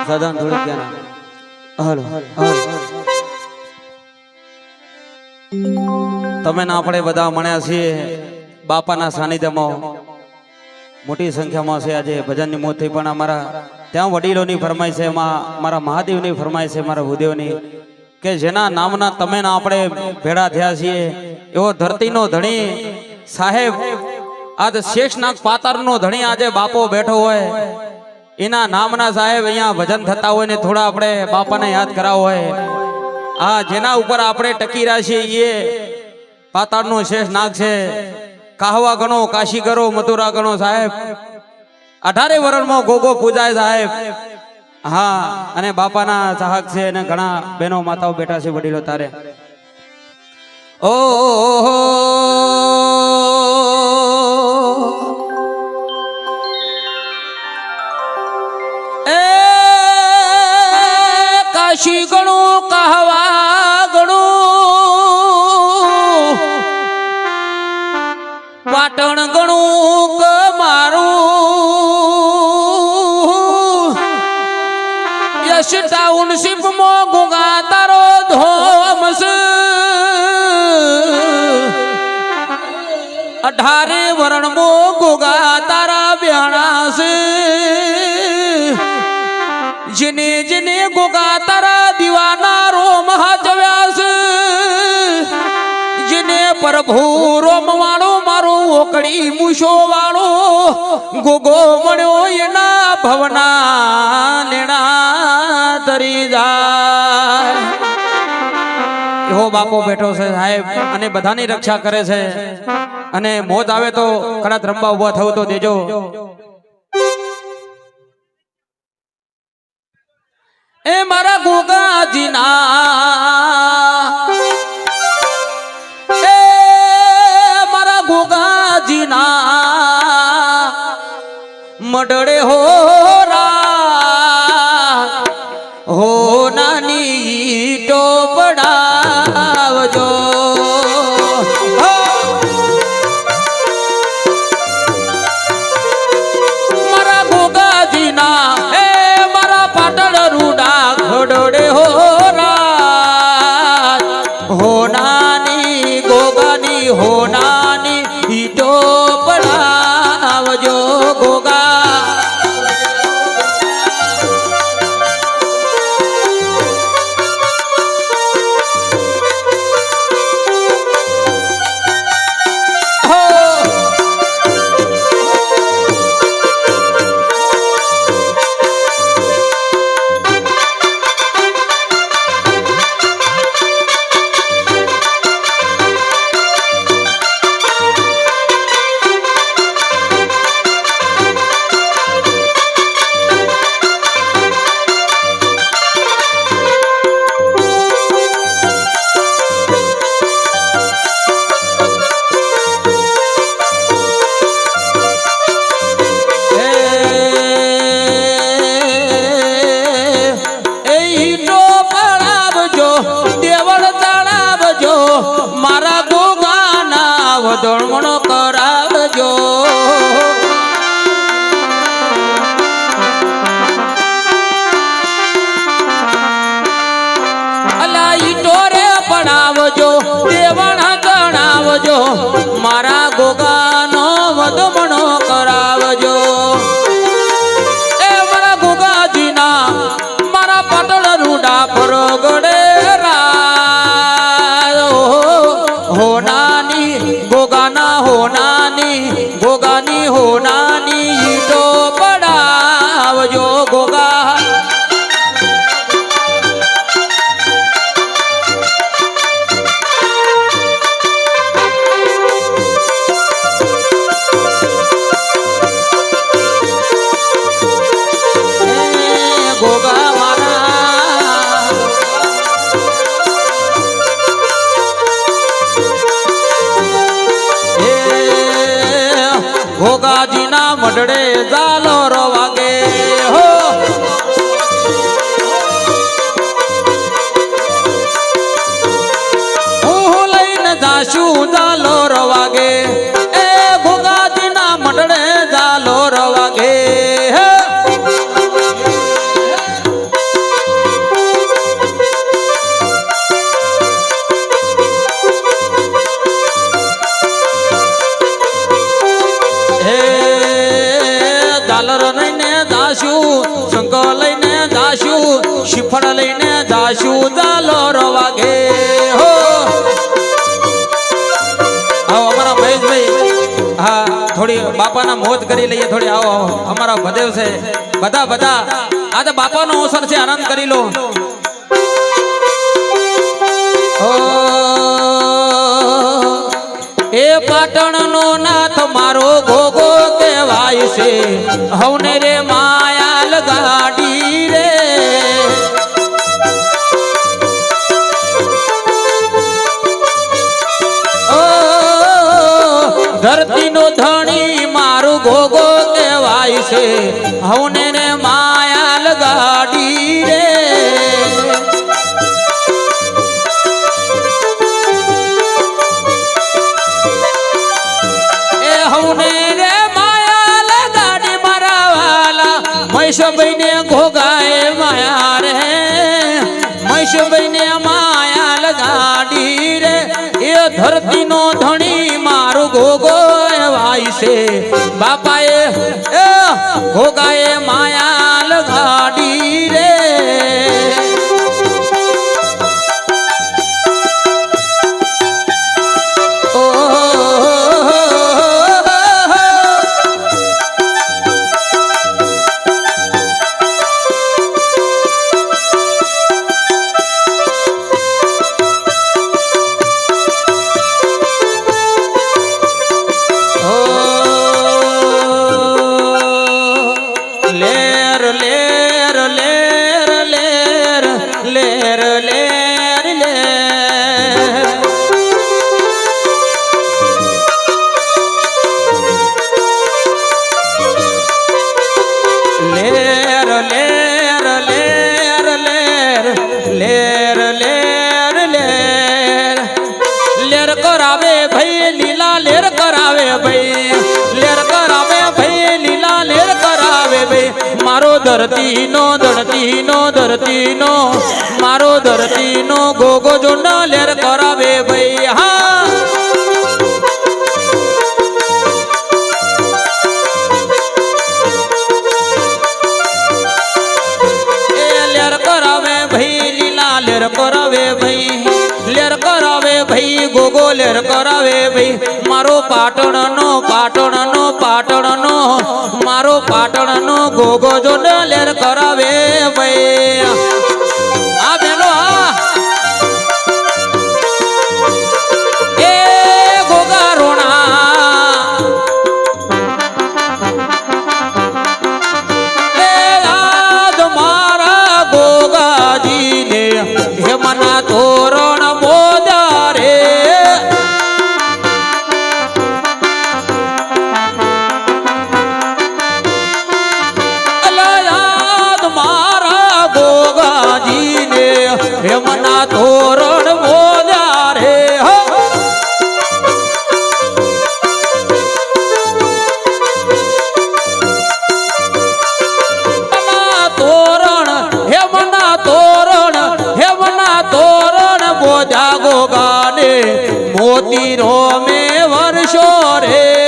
સદન થોડું ક્યાં હાલો તમે ના આપણે બધા મળ્યા છીએ બાપાના સાનિધ્યમાં મોટી સંખ્યામાં છે આજે ભજનની મોતી પણ અમારા ત્યાં વડીલોની ફરમાઈ છે એમાં મારા મહાદેવની ફરમાઈ છે મારા ભૂદેવની કે જેના નામના તમે ના આપણે ભેળા થયા છીએ એવો ધરતીનો ધણી સાહેબ આજ શેષનાગ પાતારનો ધણી આજે બાપો બેઠો હોય એના નામના સાહેબ અહીંયા ભજન થતા હોય ને થોડા આપણે બાપાને યાદ કરાવો હોય આ જેના ઉપર આપણે ટકી રહ્યા છીએ એ પાતાળનો શેષ નાગ છે કાહવા ગણો કાશી કરો મથુરા ગણો સાહેબ 18 વર્ષમાં ગોગો પૂજાય સાહેબ હા અને બાપાના ચાહક છે અને ઘણા બહેનો માતાઓ બેઠા છે વડીલો તારે ઓ એ કાશી ગણો કાહવા ગણો પાટણ ગણું કે મારું યશ ટાઉનશીપ મો ગુગા તારો ધોમસ 18 વરણ મો ગુગા તારા બ્યાણાસ जिने जिने गोगा तारा दीवाना रोम हाजव्यास जिने प्रभु रोम वालो मारो ओकड़ी मुशो वालो गोगो मण्यो एना भवना लेना तरी जाय एहो बापो बैठो છે સાહેબ અને બધાની રક્ષા કરે છે અને મોજ આવે તો કડાત રંબા ઉભા થવું તો દેજો ए मारा गोगाजी ना ए मारा गोगाजी ना मडड़े हो रा हो नानी तो पड़ावजो मारा गोगाजी ना डोड़े हो राज हो नानी गोगानी हो नानी ईटो पड़ावजो गोगा मारा गोगाना वदोणमणो करावजो अला ईटोरे पणावजो देवण गणावजो मारा गोगानो वदमणो करावजो ए मारा गोगाजीना मारा पाटण रूडा परगडे हो नानी गोगाना हो नानी तो पड़ावजो गोगा गोगा गोगाजी ना मडड़े जालो रो वागे हो लईन जाशू जालो रो वागे ए गोगाजी ना मडड़े जालो रो वागे જાશું શંખ લઈને જાશું શ્રીફળ લઈને જાશું ચાલો રવાગે હો આવો અમારા મહેશભાઈ હા થોડી બાપાના મોત કરી લઈએ થોડી આવો અમારા ભદેવ છે બધા આજે બાપાનો અવસર છે આનંદ કરી લો એ પાટણનો નાથ મારો ગોગો કહેવાય છે હવને રે માયાલ ગાડી રે ધરતીનો ધણી મારું ગોગો કહેવાય છે હવને રે માયાલ ગાડી રે મહેશભાઈને ઘોગાએ માયા રે મહેશભાઈને માયા લગાડી રે એ ધરતીનો ધણી મારું ગોગો વાય છે બાપાએ ઘોગાએ માયા લગાડી રે ધરતીનો મારો ધરતીનો ગોગો જો ન લેર કરાવે ભાઈ હા એ લેર કરાવે ભાઈ લીલા લેર કરાવે ભાઈ લેર કરાવે ભાઈ ગોગો લેર કરાવે ભાઈ મારો પાટણનો મારો પાટણનો ગોગો જો ન લેર કરાવે ભાઈ આ બેનો એ ગોગા રોણા એ આજ મારા ગોગાજીને હેમના તોરણ મોદા રે હેમના તોરણ મોદ્યા રે હેમના તોરણ મોદ્યા ગોગાને મોતી રોમે વર્ષો રે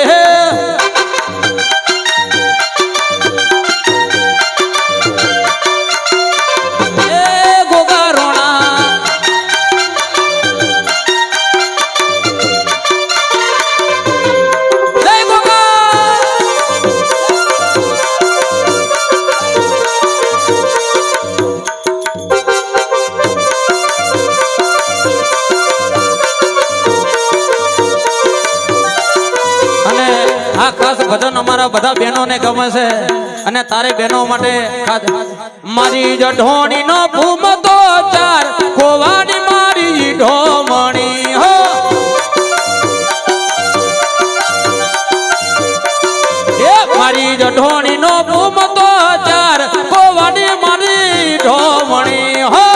ખાસ ભજન અમારા બધા બહેનોને ગમે છે અને તારે બહેનો માટે મારી જઢોણી નો ભૂમતો ચાર ખોવાની મારી ઢોમણી હો એ મારી જઢોણી નો ભૂમતો ચાર ખોવાની મારી ઢોમણી હો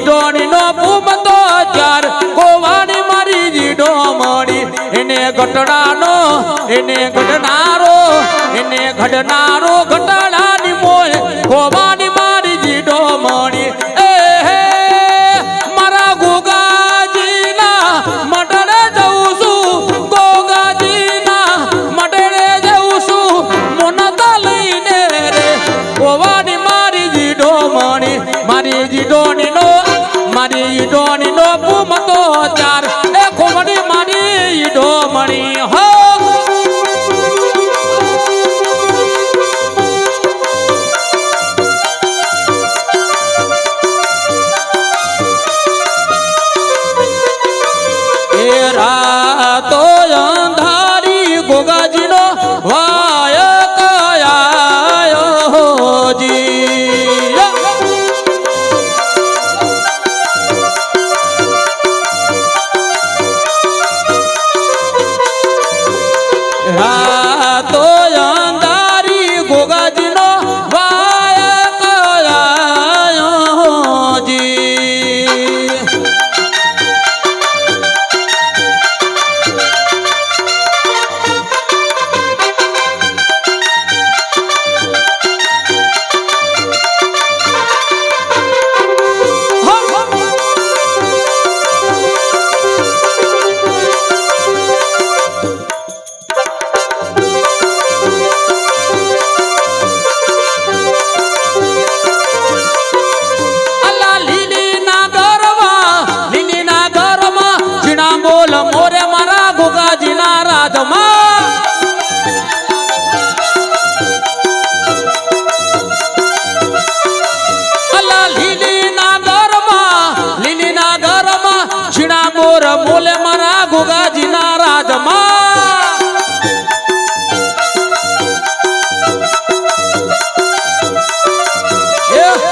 જીડોણી નો પૂમતો ચાર ગોવાની મારી જીડોમણી એને ઘટડાનો એને ઘડનારો ઘટાડાની મોય ગોવાની મારી જીડોમણી એ મારા ગોગાજીના મડળે જઉં છું ગોગાજીના મડળે જઉં છું મોનતા લઈને રે ગોવાની મારી જીડોમણી મારી જીડોણી નો પૂમતો ચાર એ ખોમણી મારી જીડોમણી હો મોલે મારા ગોગાજીના રાજમાં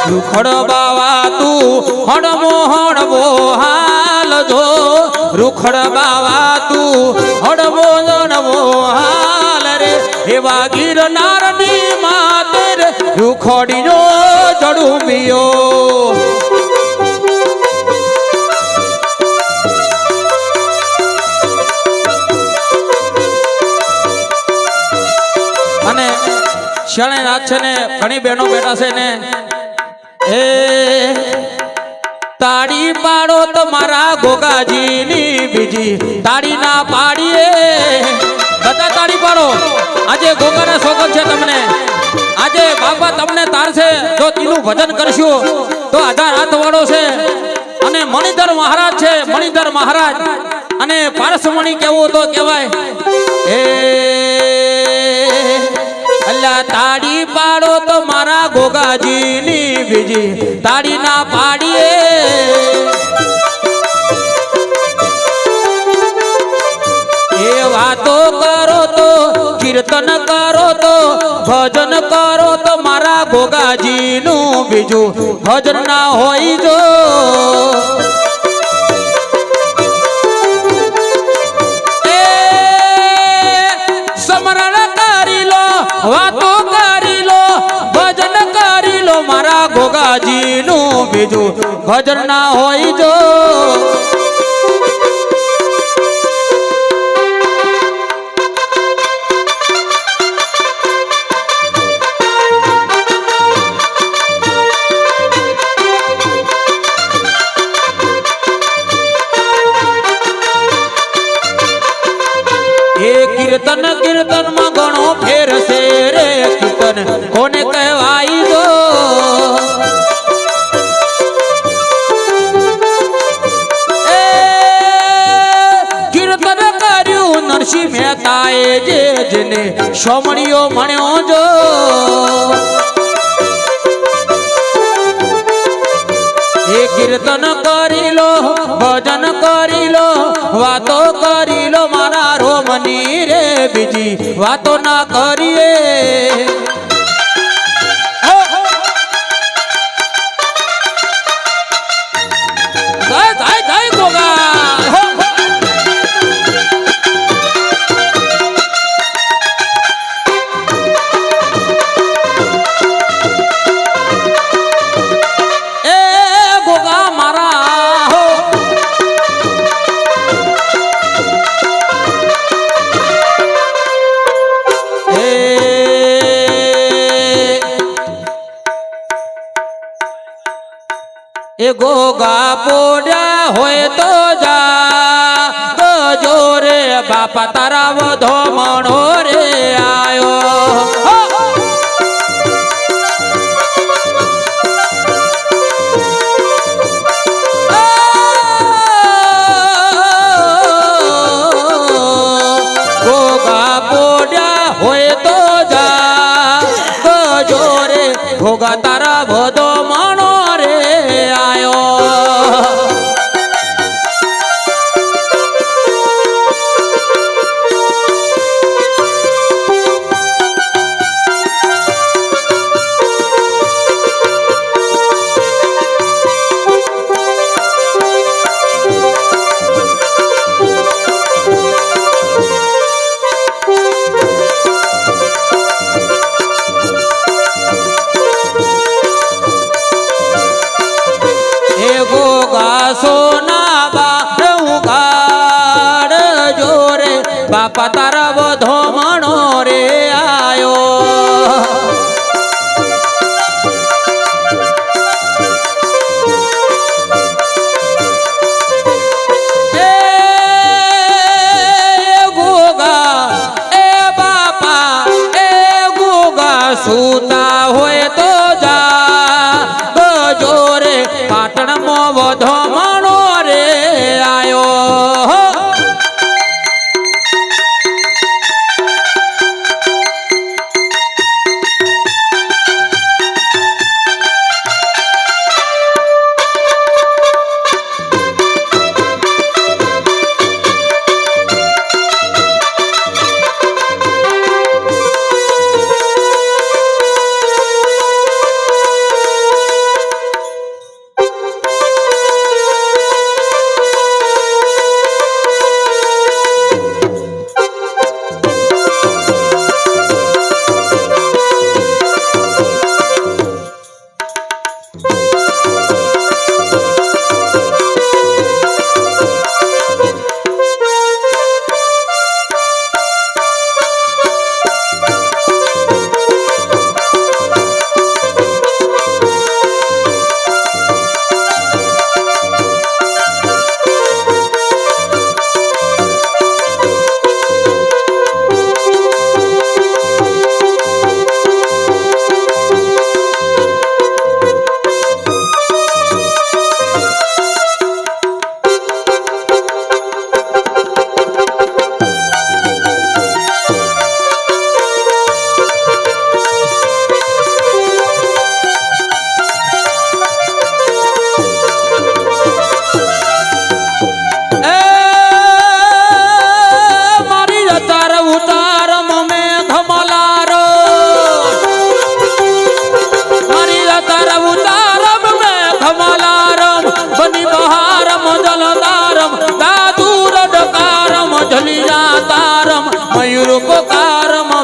રૂખડ બાવા તું હણમો હણવો હાલ જો રૂખડ બાવા તું હણમો હણવો હાલ રે એવા ગિરનારની માતે રે રૂખડીનો ચડુમિયો શણે રાત છે ને ઘણી બહેનો બેઠા છે ને એ તાળી પાડો તમારા ગોગાજીની બીજી તાળી ના પાડીએ બધા તાળી પાડો આજે ગોગાના સોગંદ છે તમને આજે બાપા તમને તારશે જો તેનું ભજન કરશું તો 1000 હાથ વાળો છે અને મણિધર મહારાજ છે મણિધર મહારાજ અને પારસમણી કેવું તો કહેવાય એ અલ્લા તાળી પાડો તો મારા ગોગાજીની બીજી તાળી ના પાડીએ એ વાતો કરો તો કીર્તન કરો તો ભજન કરો તો મારા ગોગાજીનું બીજું ભજન ના હોય જો વાતો કરી લો ભજન કરી લો મારા ગોગાજીનું બીજું ભજન ના હોય જો કીર્તન કીર્તન માં ઘણો ફેર છે રે કીર્તન કોને કહેવાય જો એ કીર્તન કર્યું નરસિંહ મહેતાએ જે જેને સોમણીઓ મળ્યો જો એ કીર્તન કરી લો ભજન કરી લો વાતો કરી લો મારા રોમની રે બીજી વાતો ના કરીએ જય ગોગા એ ગોગા પોડ્યા હોય તો જા ગજો રે બાપા તારા વધો મણો રે આયો ભોગા તારા બધો મણો રે આયો બાપા તારા બધો મણો રે આયો એ ગોગા એ બાપા એ ગોગા સુતા હોય તો જા ગજો રે પાટણમાં બધો મણો રે આયો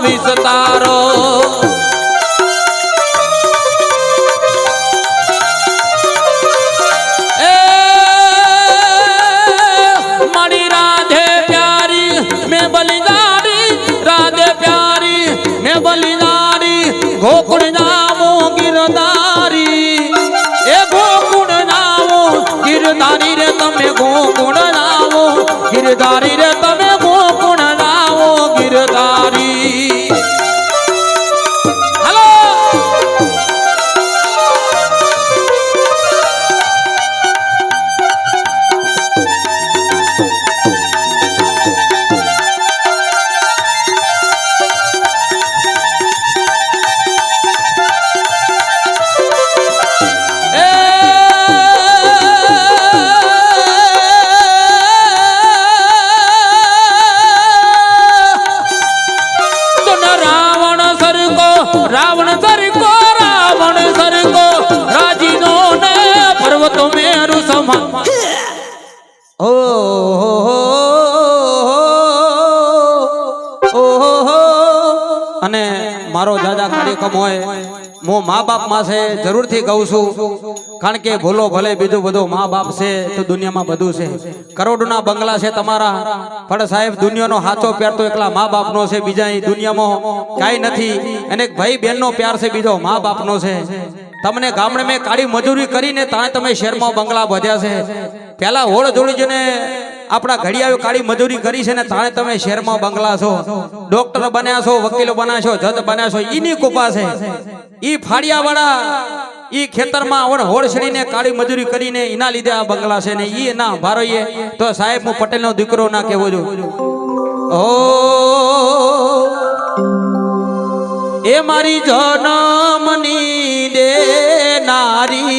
વિસ્તારો એ મારી રાધે પ્યારી મેં બલિદારી રાધે પ્યારી મેં બલિદારી ગોકુળ નામો ગિરધારી એ ગોકુળ નામો ગિરધારી રે તમે ગોકુળ નામો ગિરધારી રે તમે ગોકુળ નામો ગિરધારી रावण सर को राजीनो ने पर्वत मेरु समान ओ અને મારો જાજા કાર્યક્રમ હોય હું મા બાપ માં છે જરૂર થી કહું છું કારણ કે ભૂલો ભલે બીજું બધું મા બાપ છે તો દુનિયામાં બધું છે કરોડના બંગલા છે તમારા પણ સાહેબ દુનિયાનો હાચો પ્યાર તો એકલા મા બાપ નો છે બીજા દુનિયામાં કાઈ નથી અને ભાઈ બહેન નો પ્યાર છે બીજો મા બાપ નો છે તમને ગામડે મેં કાળી મજૂરી કરીને તાણે તમે શહેરમાં બંગલા બધ્યા છે પેલા હોળ જોડીને આપણા ઘડિયાળો કાળી મજૂરી કરી છે ને તાણે તમે શહેરમાં બંગલા છો ડોક્ટર બન્યા છો વકીલો બન્યા છો જજ બન્યા છો ઈની કૃપા છે ઈ ફાડિયા વાળા ઈ ખેતરમાં હોળ છડીને કાળી મજૂરી કરીને એના લીધે આ બંગલા છે ને ઈ ના ભારોઈએ તો સાહેબ હું પટેલનો દીકરો ના કહેવો છું ઓ એ મારી જન્મની દેનારી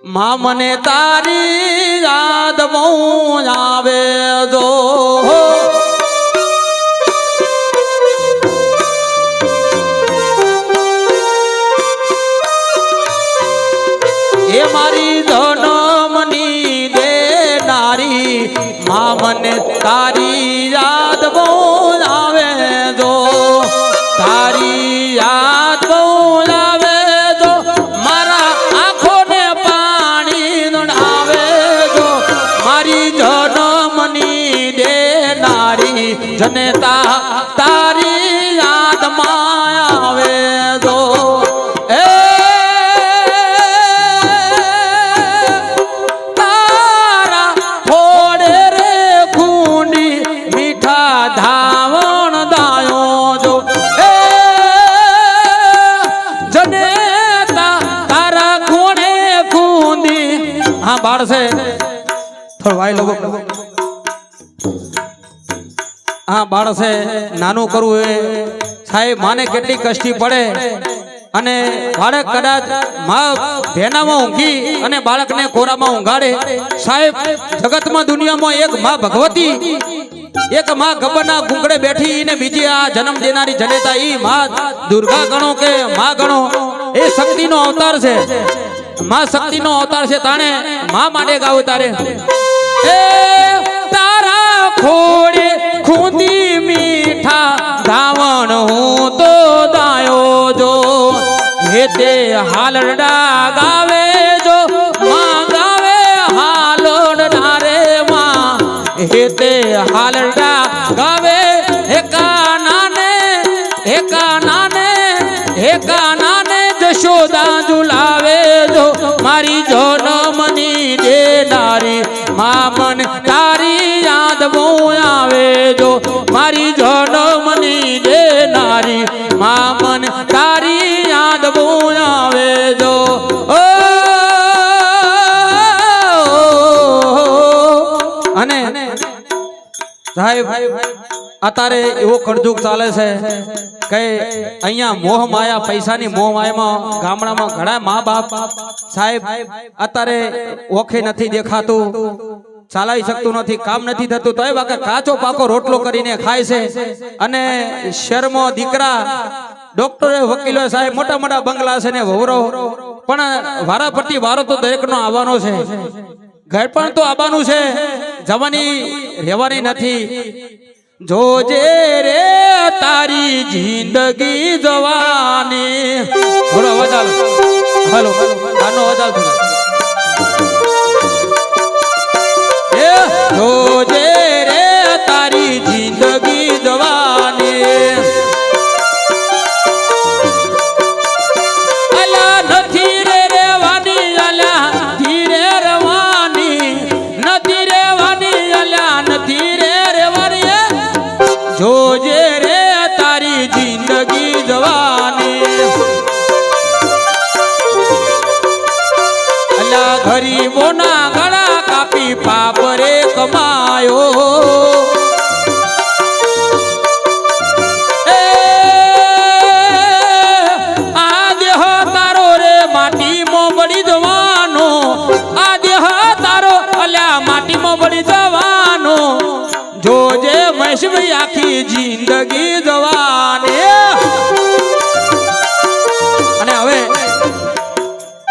માં મને તારી યાદ બહુ આવે જો એ મારી જન્મની દેનારી માં મને તારી યાદ બહુ આવે જો તારી યાદ બહુ આવે જો મારા આંખોને પાણી આવે જો મારી જન્મની દેનારી જનતા તારી યાદમાં આવે જો બાળ છે થોડો ભાઈ લોકો હા બાળ છે નાનું કરવું એ સાહેબ માને કેટલી કષ્ટી પડે અને બાળક કદાચ માં ભેનામાં ઊંઘી અને બાળકને કોરામાં ઊંઘાડે સાહેબ જગતમાં દુનિયામાં એક માં ભગવતી એક માં ગબ્બરના ગુંગડે બેઠી ને બીજી આ જન્મ દેનારી જનેતા ઈ માં દુર્ગા ગણો કે માં ગણો એ શક્તિનો અવતાર છે માં શક્તિનો અવતાર છે તાણે માં માટે ગાવ તારે એ તારા ખોડે ખૂંદી મીઠા ધાવણ હું તો દાયો જો હે તે હાલરડા ગાવે જો માં ગાવે હાલરડા રે માં હે તે હાલરડા ગાવે એકા નાને જશોદા ઝુલાવે જો મારી જન્મની દેનારી માં મન તારી યાદ બહુ આવે જો મારી જન્મની દેનારી માં મન તારી યાદ બહુ આવે જો અને સાહેબ અત્યારે એવો કળજુગ ચાલે છે કે અહીંયા મોહ માયા પૈસાની મોહ માયામાં ગામડામાં ઘણા મા બાપ સાહેબ અત્યારે ઓખે નથી દેખાતું ચાલાઈ શકતું નથી કામ નથી થતું તો એ વાકે કાચો પાકો રોટલો કરીને ખાય છે અને શહેરમાં દીકરા ડોક્ટરો વકીલો સાહેબ મોટા મોટા બંગલા છે ને વહુરો પણ વારાફરતી વારો તો દરેકનો આવવાનો છે ઘર પણ તો આવવાનું છે જવાની રહેવાની નથી જોજે રે તારી જિંદગી જવાની બોલો અવાજ હાલો આનો અવાજ એ જોજે રે તારી જિંદગી જવાની અલા નથી રે રેવાની અલા ધીરે રવાની નથી રેવાની અલા નથી રે રેવાની જોજે રે તારી જિંદગી જવાની અલા ગરીબોના ગળા કાપી પાપ રે કમાયો આ દેહ તારો રે માટીમાં બળી જવાનો આ દેહ તારો અલ્યા માટીમાં બળી જવાનો જોજે મહેશભાઈ આખી જિંદગી જવાની અને હવે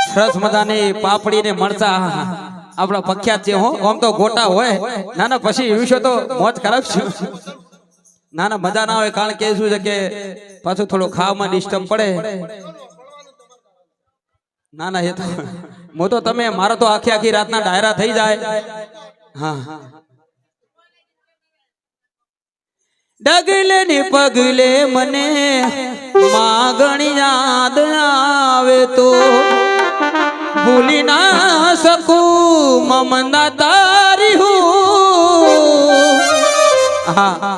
સરસ મજાની પાપડી ને મરચા આપણા પ્રખ્યાત છે હો આમ તો ગોટા હોય નાના પછી વિશે તો મોજ ખરાબ છે નાના મજા ના હોય કારણ કે શું છે કે પાછું થોડું ખાવામાં ડિસ્ટર્બ પડે ના ના એ તો હું તો તમે મારો તો આખી આખી રાતના ડાયરા થઈ જાય હા ડગલે ને પગલે મને માગણી યાદ આવે તો ભૂલી ના શકું મમતા તારી હું. હા,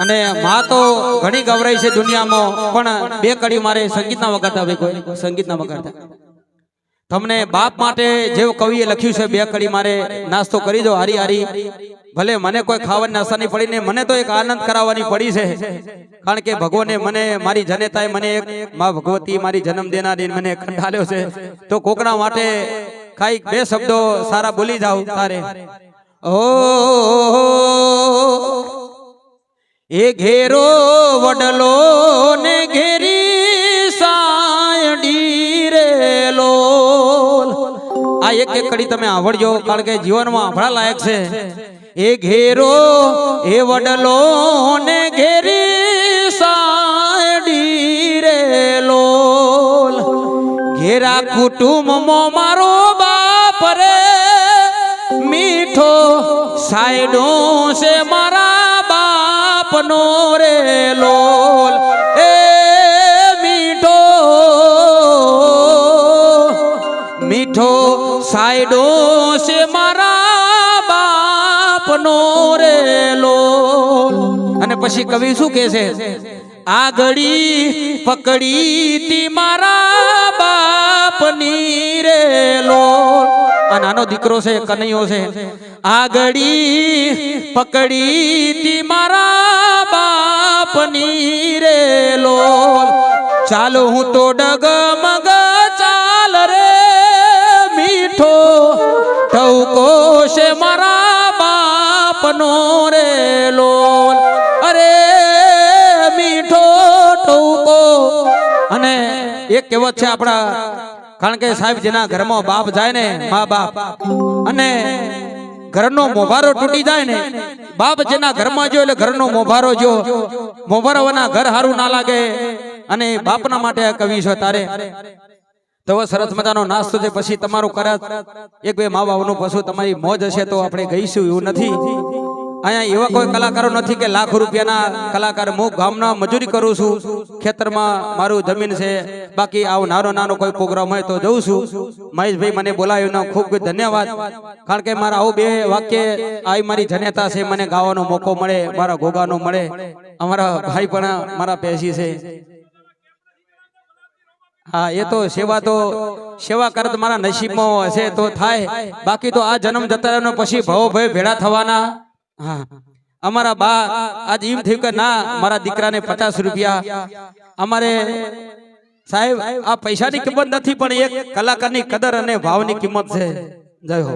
અને માં તો ઘણી ગવરાઈ છે દુનિયામાં, પણ બે કડી મારે સંગીતના વગાડતા હવે કોઈ સંગીતના વગાડતા. તમને બાપ માટે જેવું કવિએ લખ્યું છે બે કડી મારે નાસ્તો કરી દો હારી હારી. ભલે મને કોઈ ખાવાની આશા નહીં પડી ને મને તો એક આનંદ કરાવવાની પડી છે, કારણ કે ભગવાને મને મારી જનેતાએ મને એક માં ભગવતી મારી જન્મ દેનારી મને ખંડાલ્યો છે, તો કોકના માટે કાંઈક બે શબ્દો સારા બોલી જાવ તારે. ઓ એ ઘેરો વડલો ને ઘેરી સાયડી રે લોલ. આ એક એક કડી તમે આવડજો, કારણ કે જીવનમાં આભળા લાયક છે. એ ઘેરો એ વડલો ને ઘેરી સાયડી રે લોલ. ઘેરા કુટુંબમાં મારો બાપ રે મીઠો સાયડો છે મારા બાપનો રે લોલ. એ મીઠો મીઠો સાયડો છે મારા બાપનો રે લોલ. અને પછી કવિ શું કહે છે? આગળી પકડી તી મારા બાપની રે લોલ. આ નાનો દીકરો છે કનૈયો છે. આગળી પકડી તી મારા બાપની રે લોલ. ચાલો હું તો ડગમગ ચાલ રે મીઠો ઠવકો છે મારા બાપનો રે લોલ. અરે મીઠો ઠવકો. અને એક કહેવત છે આપણા, કારણ કે સાહેબ જેના ઘરમાં બાપ જાય ને મા બાપ, અને ઘરનો મોભારો તૂટી જાય ને, બાપ જેના ઘરમાં જો એટલે ઘરનો મોભારો જો, મોભારોના ઘર હારું ના લાગે. અને બાપના માટે આ કવિ છે તારે. તો સરસ મજાનો નાસ્તો છે, પછી તમારું કરત એક બે મા બાપનું પશુ તમારી મોજ હશે તો આપણે ગઈશું એવું નથી. અહીંયા એવા કોઈ કલાકારો નથી કે લાખ રૂપિયાના કલાકાર. હું ગામના મજૂરી કરું છું, ખેતરમાં મારું જમીન છે. બાકી આવો નાનો નાનો કોઈ પ્રોગ્રામ હોય તો જઉં છું. મહેશભાઈ મને બોલાવ્યો ના ખૂબ ખૂબ ધન્યવાદ, કારણ કે મારા આવું બે વાક્ય આ મારી જનેતા છે, મને ગાવાનો મોકો મળે, મારા ગોગાનો મળે. અમારા ભાઈ પણ મારા પેશી છે. હા, એ તો સેવા કરત મારા નસીબમાં હશે તો થાય, બાકી તો આ જન્મ જતા પછી ભાવ ભાઈ ભેળા થવાના. હા, અમારા બા આજ એમ થયું કે ના મારા દીકરાને 50 રૂપિયા. અમારે સાહેબ આ પૈસાની કિંમત નથી, પણ એક કલાકારની કદર અને ભાવની કિંમત છે. જય હો.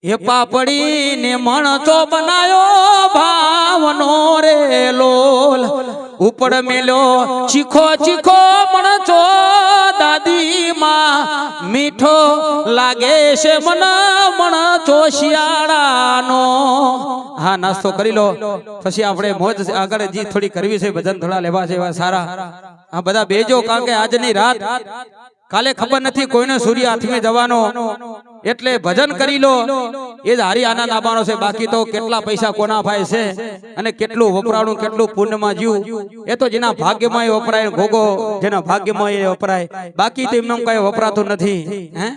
એ પાપડી ને મણચો બનાયો ભાવનો રે લોલ. ઉપર મેલ્યો ચીખો ચીખો મણચો દાદી માં, મીઠો લાગે છે મન મણચો શિયાળાનો. હા, નાસ્તો કરી લો, પછી આપણે મોજ આગળ જી થોડી કરવી છે, ભજન થોડા લેવા છે એવા સારા. આ બધા બેજો, કારણ કે આજની રાત કાલે ખબર નથી કોઈને સૂર્ય હાથમે જવાનો, એટલે ભજન કરી લો એ જ હારી આનંદ આવવાનો છે. બાકી તો કેટલા પૈસા કોના ભાઈ છે અને કેટલું વપરાણું કેટલું પુણ્યમાં જીવ, એ તો જેના ભાગ્યમાં એ વપરાય. ભોગો જેના ભાગ્યમાં એ વપરાય, બાકી તો એમને કઈ વપરાતું નથી. હે